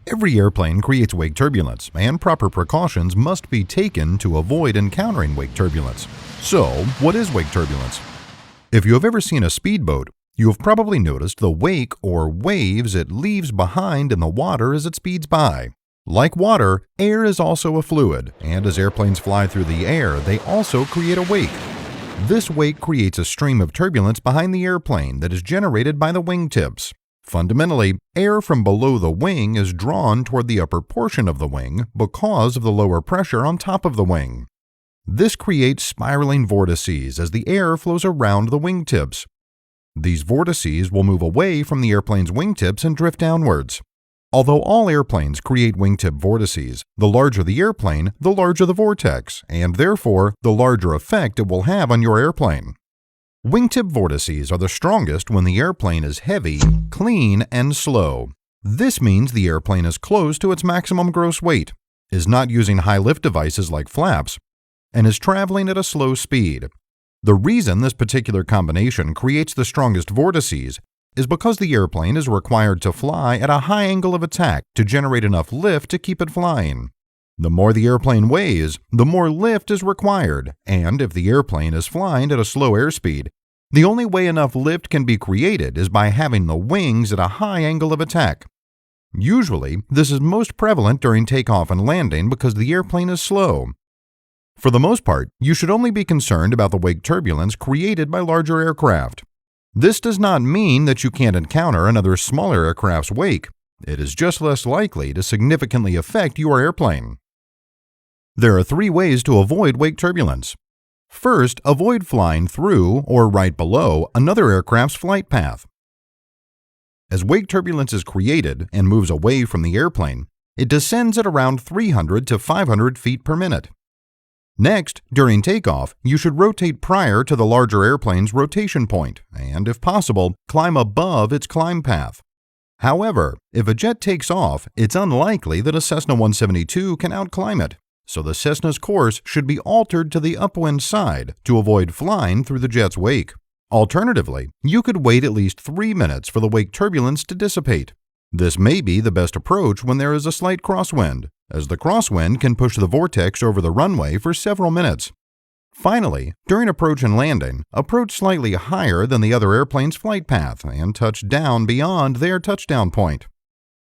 Every airplane creates wake turbulence, and proper precautions must be taken to avoid encountering wake turbulence. So, what is wake turbulence? If you have ever seen a speedboat, you have probably noticed the wake or waves it leaves behind in the water as it speeds by. Like water, air is also a fluid, and as airplanes fly through the air, they also create a wake. This wake creates a stream of turbulence behind the airplane that is generated by the wingtips. Fundamentally, air from below the wing is drawn toward the upper portion of the wing because of the lower pressure on top of the wing. This creates spiraling vortices as the air flows around the wingtips. These vortices will move away from the airplane's wingtips and drift downwards. Although all airplanes create wingtip vortices, the larger the airplane, the larger the vortex, and therefore the larger effect it will have on your airplane. Wingtip vortices are the strongest when the airplane is heavy, clean, and slow. This means the airplane is close to its maximum gross weight, is not using high lift devices like flaps, and is traveling at a slow speed. The reason this particular combination creates the strongest vortices is because the airplane is required to fly at a high angle of attack to generate enough lift to keep it flying. The more the airplane weighs, the more lift is required, and if the airplane is flying at a slow airspeed, the only way enough lift can be created is by having the wings at a high angle of attack. Usually, this is most prevalent during takeoff and landing because the airplane is slow. For the most part, you should only be concerned about the wake turbulence created by larger aircraft. This does not mean that you can't encounter another smaller aircraft's wake. It is just less likely to significantly affect your airplane. There are 3 ways to avoid wake turbulence. First, avoid flying through or right below another aircraft's flight path. As wake turbulence is created and moves away from the airplane, it descends at around 300 to 500 feet per minute. Next, during takeoff, you should rotate prior to the larger airplane's rotation point and, if possible, climb above its climb path. However, if a jet takes off, it's unlikely that a Cessna 172 can outclimb it, so the Cessna's course should be altered to the upwind side to avoid flying through the jet's wake. Alternatively, you could wait at least 3 minutes for the wake turbulence to dissipate. This may be the best approach when there is a slight crosswind, as the crosswind can push the vortex over the runway for several minutes. Finally, during approach and landing, approach slightly higher than the other airplane's flight path and touch down beyond their touchdown point.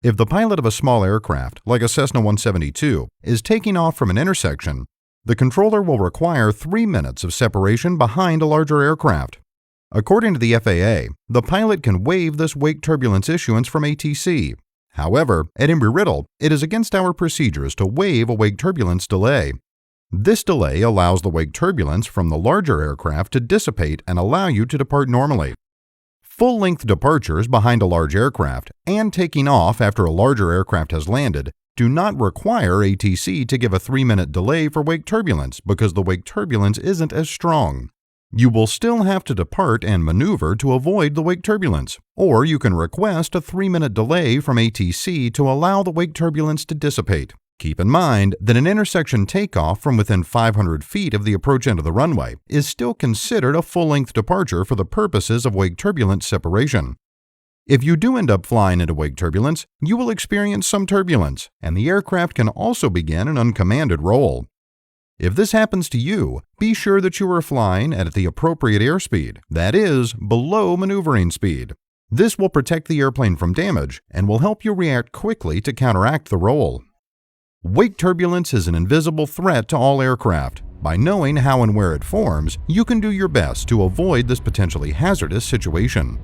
If the pilot of a small aircraft, like a Cessna 172, is taking off from an intersection, the controller will require 3 minutes of separation behind a larger aircraft. According to the FAA, the pilot can waive this wake turbulence issuance from ATC. However, at Embry-Riddle, it is against our procedures to waive a wake turbulence delay. This delay allows the wake turbulence from the larger aircraft to dissipate and allow you to depart normally. Full-length departures behind a large aircraft and taking off after a larger aircraft has landed do not require ATC to give a 3-minute delay for wake turbulence because the wake turbulence isn't as strong. You will still have to depart and maneuver to avoid the wake turbulence, or you can request a 3-minute delay from ATC to allow the wake turbulence to dissipate. Keep in mind that an intersection takeoff from within 500 feet of the approach end of the runway is still considered a full-length departure for the purposes of wake turbulence separation. If you do end up flying into wake turbulence, you will experience some turbulence, and the aircraft can also begin an uncommanded roll. If this happens to you, be sure that you are flying at the appropriate airspeed, that is, below maneuvering speed. This will protect the airplane from damage and will help you react quickly to counteract the roll. Wake turbulence is an invisible threat to all aircraft. By knowing how and where it forms, you can do your best to avoid this potentially hazardous situation.